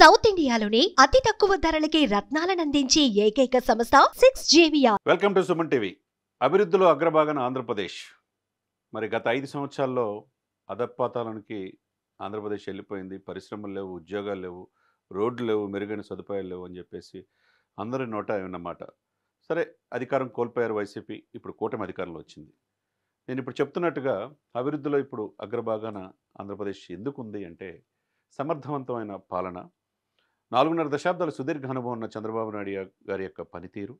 South ఇండియాలోనే అతి తక్కువ ధరలకి రత్నాలనందించే ఏకైక సంస్థ 6JVR. Welcome to Suman TV. అభివృద్ధిలో అగ్రభాగాన ఆంధ్రప్రదేశ్. మరి గత 5 సంవత్సరాల్లో అధపాతాళానికి ఆంధ్రప్రదేశ్ వెళ్ళిపోయింది. పరిశ్రమలు లేవు, ఉద్యోగాలు లేవు, రోడ్లు లేవు, మెరుగైన సదుపాయాలు లేవు అని చెప్పేసి అందరి నోట విన్నమాట. సరే, అధికారం కోల్పోయారు వైసీపీ. ఇప్పుడు కూటమి అధికారంలో వచ్చింది. నేను ఇప్పుడు చెప్తున్నట్టుగా అభివృద్ధిలో ఇప్పుడు అగ్రభాగాన ఆంధ్రప్రదేశ్ ఎందుకు ఉంది అంటే సమర్థవంతమైన పాలన, 4.5 దశాబ్దాల సుదీర్ఘ అనుభవం ఉన్న చంద్రబాబు నాయుడు గారి యొక్క పనితీరు,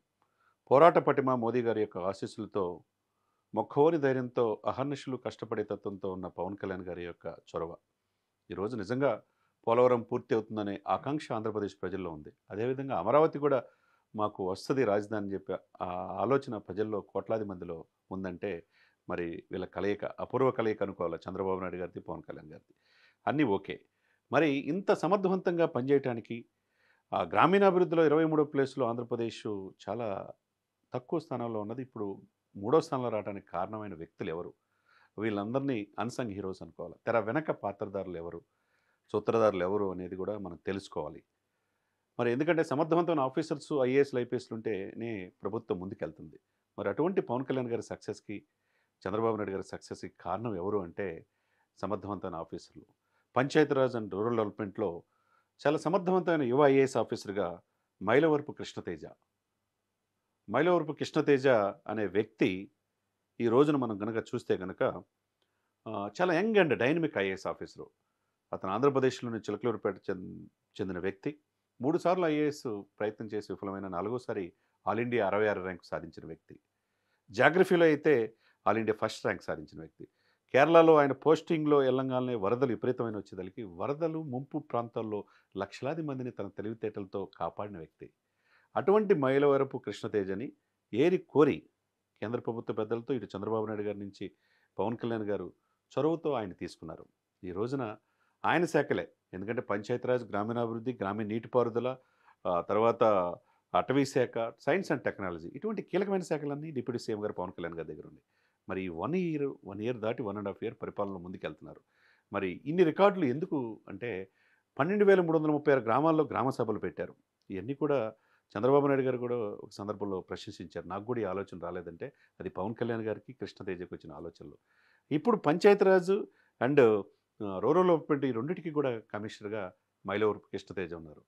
పోరాట పటిమ మోదీ గారి యొక్క ఆశీస్సులతో, మొక్కవోని ధైర్యంతో, అహర్నిశలు కష్టపడే తత్వంతో ఉన్న పవన్ కళ్యాణ్ గారి యొక్క చొరవ. ఈరోజు నిజంగా పోలవరం పూర్తి అవుతుందనే ఆకాంక్ష ఆంధ్రప్రదేశ్ ప్రజల్లో ఉంది. అదేవిధంగా అమరావతి కూడా మాకు వస్తుంది రాజధాని అని చెప్పి ఆ ఆలోచన ప్రజల్లో కోట్లాది మందిలో ఉందంటే మరి వీళ్ళ కలయిక అపూర్వ కలయిక అనుకోవాలి. చంద్రబాబు నాయుడు గారిది, పవన్ కళ్యాణ్ గారిది అన్నీ ఓకే. మరి ఇంత సమర్థవంతంగా పనిచేయడానికి గ్రామీణాభివృద్ధిలో 23వ ప్లేస్లో ఆంధ్రప్రదేశ్ చాలా తక్కువ స్థానంలో ఉన్నది. ఇప్పుడు 3వ స్థానంలో రావడానికి కారణమైన వ్యక్తులు ఎవరు? వీళ్ళందరినీ అన్సంగ్ హీరోస్ అనుకోవాలి. తెర వెనక పాత్రధారులు ఎవరు, సూత్రధారులు ఎవరు అనేది కూడా మనం తెలుసుకోవాలి. మరి ఎందుకంటే సమర్థవంతమైన ఆఫీసర్స్, ఐఏఎస్లు, ఐపీఎస్లు ఉంటేనే ప్రభుత్వం ముందుకెళ్తుంది. మరి అటువంటి పవన్ కళ్యాణ్ గారి సక్సెస్కి, చంద్రబాబు నాయుడు గారి సక్సెస్కి కారణం ఎవరు అంటే సమర్థవంతమైన ఆఫీసర్లు. పంచాయతీరాజ్ అండ్ రూరల్ డెవలప్మెంట్లో చాలా సమర్థవంతమైన యువ ఐఏఎస్ ఆఫీసర్గా మైలవరపు కృష్ణతేజ. మైలవరపు కృష్ణతేజ అనే వ్యక్తి ఈ రోజున మనం కనుక చూస్తే కనుక చాలా young and dynamic IAS officer. అతను ఆంధ్రప్రదేశ్లోని చిలకలూరుపేట చెందిన వ్యక్తి. 3 సార్లు ఐఏఎస్ ప్రయత్నం చేసి విఫలమైన 4వసారి ఆల్ ఇండియా 66 ర్యాంకు సాధించిన వ్యక్తి. జాగ్రఫీలో అయితే ఆల్ ఇండియా ఫస్ట్ ర్యాంక్ సాధించిన వ్యక్తి. కేరళలో ఆయన పోస్టింగ్లో వెళ్ళంగానే వరదలు విపరీతమైన వచ్చేదలికి వరదలు ముంపు ప్రాంతాల్లో లక్షలాది మందిని తన తెలివితేటలతో కాపాడిన వ్యక్తి. అటువంటి మైలవరపు కృష్ణతేజని ఏరి కోరి కేంద్ర ప్రభుత్వ పెద్దలతో ఇటు చంద్రబాబు నాయుడు గారి నుంచి పవన్ కళ్యాణ్ గారు చొరవతో ఆయన తీసుకున్నారు. ఈ రోజున ఆయన శాఖలే, ఎందుకంటే పంచాయతీరాజ్, గ్రామీణాభివృద్ధి, గ్రామీణ నీటిపారుదల, తర్వాత అటవీ శాఖ, సైన్స్ అండ్ టెక్నాలజీ, ఇటువంటి కీలకమైన శాఖలన్నీ డిప్యూటీ సీఎం గారు పవన్ కళ్యాణ్ గారి దగ్గర ఉంది. మరి 1 ఇయర్ దాటి 1.5 ఇయర్ పరిపాలనలో ముందుకెళ్తున్నారు. మరి ఇన్ని రికార్డులు ఎందుకు అంటే 12,336 గ్రామాల్లో గ్రామ సభలు పెట్టారు. ఇవన్నీ కూడా చంద్రబాబు నాయుడు గారు కూడా ఒక సందర్భంలో ప్రశంసించారు. నాకు కూడా ఈ ఆలోచన రాలేదంటే అది పవన్ కళ్యాణ్ గారికి, కృష్ణతేజకి వచ్చిన ఆలోచనలు. ఇప్పుడు పంచాయతీరాజ్ అండ్ రూరల్ డెవలప్మెంట్ ఈ రెండింటికి కూడా కమిషనర్గా మైలవరపు కృష్ణతేజ ఉన్నారు.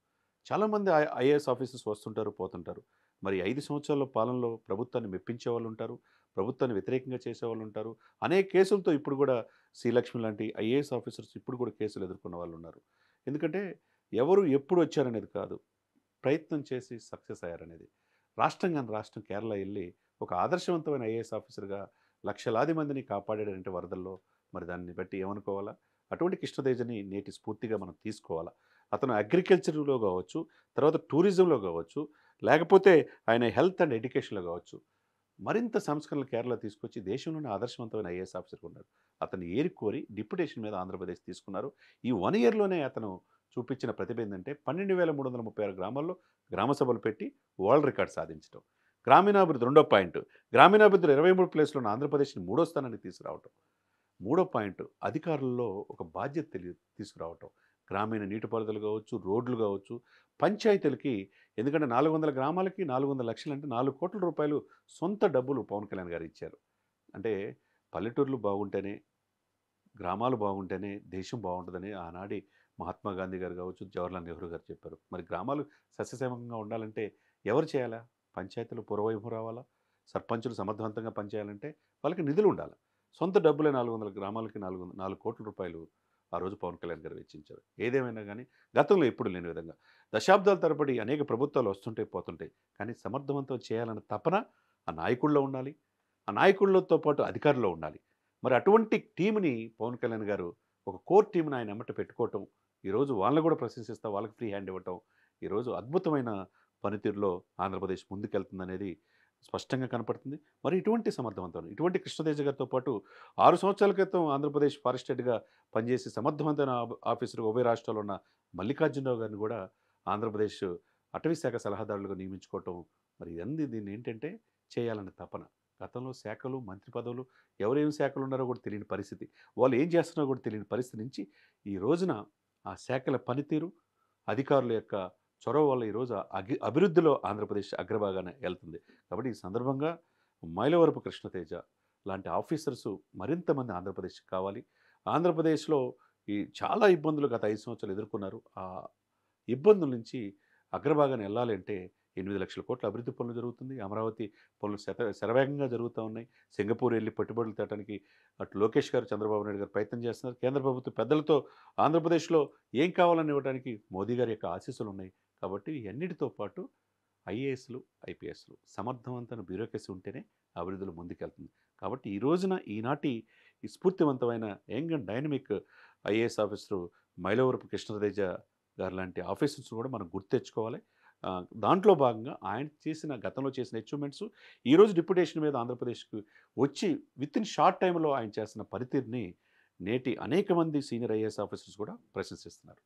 చాలామంది ఐఏఎస్ ఆఫీసర్స్ వస్తుంటారు, పోతుంటారు. మరి 5 సంవత్సరాల పాలనలో ప్రభుత్వాన్ని మెప్పించే వాళ్ళు ఉంటారు, ప్రభుత్వాన్ని వ్యతిరేకంగా చేసేవాళ్ళు ఉంటారు. అనేక కేసులతో ఇప్పుడు కూడా శ్రీలక్ష్మి లాంటి ఐఏఎస్ ఆఫీసర్స్ ఇప్పుడు కూడా కేసులు ఎదుర్కొన్న వాళ్ళు ఉన్నారు. ఎందుకంటే ఎవరు ఎప్పుడు వచ్చారనేది కాదు, ప్రయత్నం చేసి సక్సెస్ అయ్యారనేది. రాష్ట్రం కేరళ వెళ్ళి ఒక ఆదర్శవంతమైన ఐఏఎస్ ఆఫీసర్గా లక్షలాది మందిని కాపాడాడంటే వరదల్లో, మరి దాన్ని బట్టి ఏమనుకోవాలా? అటువంటి కృష్ణతేజని నేటి స్ఫూర్తిగా మనం తీసుకోవాలా. అతను అగ్రికల్చర్లో కావచ్చు, తర్వాత టూరిజంలో కావచ్చు, లేకపోతే ఆయన హెల్త్ అండ్ ఎడ్యుకేషన్లో కావచ్చు, మరింత సంస్కరణలు కేరళ తీసుకొచ్చి దేశంలోనే ఆదర్శవంతమైన ఐఏఎస్ ఆఫీసర్గా ఉన్నారు. అతను ఏరికోరి డిప్యుటేషన్ మీద ఆంధ్రప్రదేశ్ తీసుకున్నారు. ఈ 1 ఇయర్లోనే అతను చూపించిన ప్రతిభ ఏంటంటే 12,336 గ్రామాల్లో గ్రామ సభలు పెట్టి వరల్డ్ రికార్డ్ సాధించడం. గ్రామీణాభివృద్ధి 2వ పాయింట్. గ్రామీణాభివృద్ధిలో 23 ప్లేస్లో ఉన్న ఆంధ్రప్రదేశ్ని 3వ స్థానానికి తీసుకురావటం. 3వ పాయింట్, అధికారుల్లో ఒక బాధ్యత తీసుకురావటం. గ్రామీణ నీటిపారుదల కావచ్చు, రోడ్లు కావచ్చు, పంచాయతీలకి, ఎందుకంటే 400 గ్రామాలకి 400 లక్షలు అంటే 4 కోట్ల రూపాయలు సొంత డబ్బులు పవన్ కళ్యాణ్ గారు ఇచ్చారు. అంటే పల్లెటూర్లు బాగుంటేనే, గ్రామాలు బాగుంటేనే దేశం బాగుంటుందని ఆనాడి మహాత్మా గాంధీ గారు కావచ్చు, జవహర్లాల్ నెహ్రూ గారు చెప్పారు. మరి గ్రామాలు సస్యశ్యామలంగా ఉండాలంటే ఎవరు చేయాలా? పంచాయతీలు పూర్వవైపు రావాలా? సర్పంచులు సమర్థవంతంగా పనిచేయాలంటే వాళ్ళకి నిధులు ఉండాలి. సొంత డబ్బులే 400 గ్రామాలకి 4 కోట్ల రూపాయలు ఆ రోజు పవన్ కళ్యాణ్ గారు వెచ్చించారు. ఏదేమైనా కానీ గతంలో ఎప్పుడు లేని విధంగా దశాబ్దాల తరబడి అనేక ప్రభుత్వాలు వస్తుంటాయి, పోతుంటాయి. కానీ సమర్థవంతం చేయాలన్న తపన ఆ నాయకుల్లో ఉండాలి, ఆ నాయకులతో పాటు అధికారుల్లో ఉండాలి. మరి అటువంటి టీంని పవన్ కళ్యాణ్ గారు ఒక కోర్ టీంని ఆయన ఎమ్మట పెట్టుకోవటం, ఈరోజు వాళ్ళని కూడా ప్రశంసిస్తూ వాళ్ళకి ఫ్రీ హ్యాండ్ ఇవ్వటం, ఈరోజు అద్భుతమైన పనితీరులో ఆంధ్రప్రదేశ్ ముందుకెళ్తుందనేది స్పష్టంగా కనపడుతుంది. మరి ఇటువంటి సమర్థవంతం, ఇటువంటి కృష్ణతేజ గారితో పాటు 6 సంవత్సరాల క్రితం ఆంధ్రప్రదేశ్ ఫారెస్ట్ హెడ్గా పనిచేసి సమర్థవంతమైన ఆఫీసర్ ఉభయ రాష్ట్రాల్లో ఉన్న మల్లికార్జునరావు గారిని కూడా ఆంధ్రప్రదేశ్ అటవీ శాఖ సలహాదారులుగా నియమించుకోవటం. మరి దీన్ని ఏంటంటే చేయాలనే తపన. గతంలో శాఖలు, మంత్రి పదవులు, ఎవరేం శాఖలు ఉన్నారో కూడా తెలియని పరిస్థితి, వాళ్ళు ఏం చేస్తున్నారో కూడా తెలియని పరిస్థితి నుంచి ఈ రోజున ఆ శాఖల పనితీరు, అధికారుల యొక్క చొరవ వల్ల ఈరోజు అభివృద్ధిలో ఆంధ్రప్రదేశ్ అగ్రభాగాన వెళ్తుంది. కాబట్టి ఈ సందర్భంగా మైలవరపు కృష్ణతేజ లాంటి ఆఫీసర్సు మరింత మంది ఆంధ్రప్రదేశ్‌కి కావాలి. ఆంధ్రప్రదేశ్‌లో ఈ చాలా ఇబ్బందులు గత 5 సంవత్సరాలు ఎదుర్కొన్నారు. ఆ ఇబ్బందుల నుంచి అగ్రభాగాన వెళ్ళాలి అంటే 8,00,000 కోట్ల అభివృద్ధి పనులు జరుగుతుంది. అమరావతి పనులు శరవేగంగా జరుగుతా ఉన్నాయి. సింగపూర్ వెళ్లి పెట్టుబడులు తేవడానికి అటు లోకేష్ గారు, చంద్రబాబు నాయుడు గారు ప్రయత్నం చేస్తున్నారు. కేంద్ర ప్రభుత్వ పెద్దలతో ఆంధ్రప్రదేశ్‌లో ఏం కావాలని ఇవ్వడానికి మోదీ గారి యొక్క ఆశీస్సులు ఉన్నాయి. కాబట్టి అన్నిటితో పాటు ఐఏఎస్‌లు, ఐపీఎస్‌లు సమర్థవంతమైన బ్యూరోక్రసీ ఉంటేనే అభివృద్ధిలో ముందుకెళ్తుంది. కాబట్టి ఈ రోజున ఈనాటి ఈ స్ఫూర్తివంతమైన young and dynamic IAS officer Mylavarapu Krishna Teja garu లాంటి ఆఫీసర్స్ కూడా మనం గుర్తెచ్చుకోవాలి. దాంట్లో భాగంగా ఆయన గతంలో చేసిన అచీవ్‌మెంట్స్ ఈరోజు డిప్యుటేషన్ మీద ఆంధ్రప్రదేశ్‌కి వచ్చి వితిన్ షార్ట్ టైమ్‌లో ఆయన చేసిన పనితీరుని నేటి అనేక మంది సీనియర్ ఐఏఎస్ ఆఫీసర్స్ కూడా ప్రశంసిస్తున్నారు.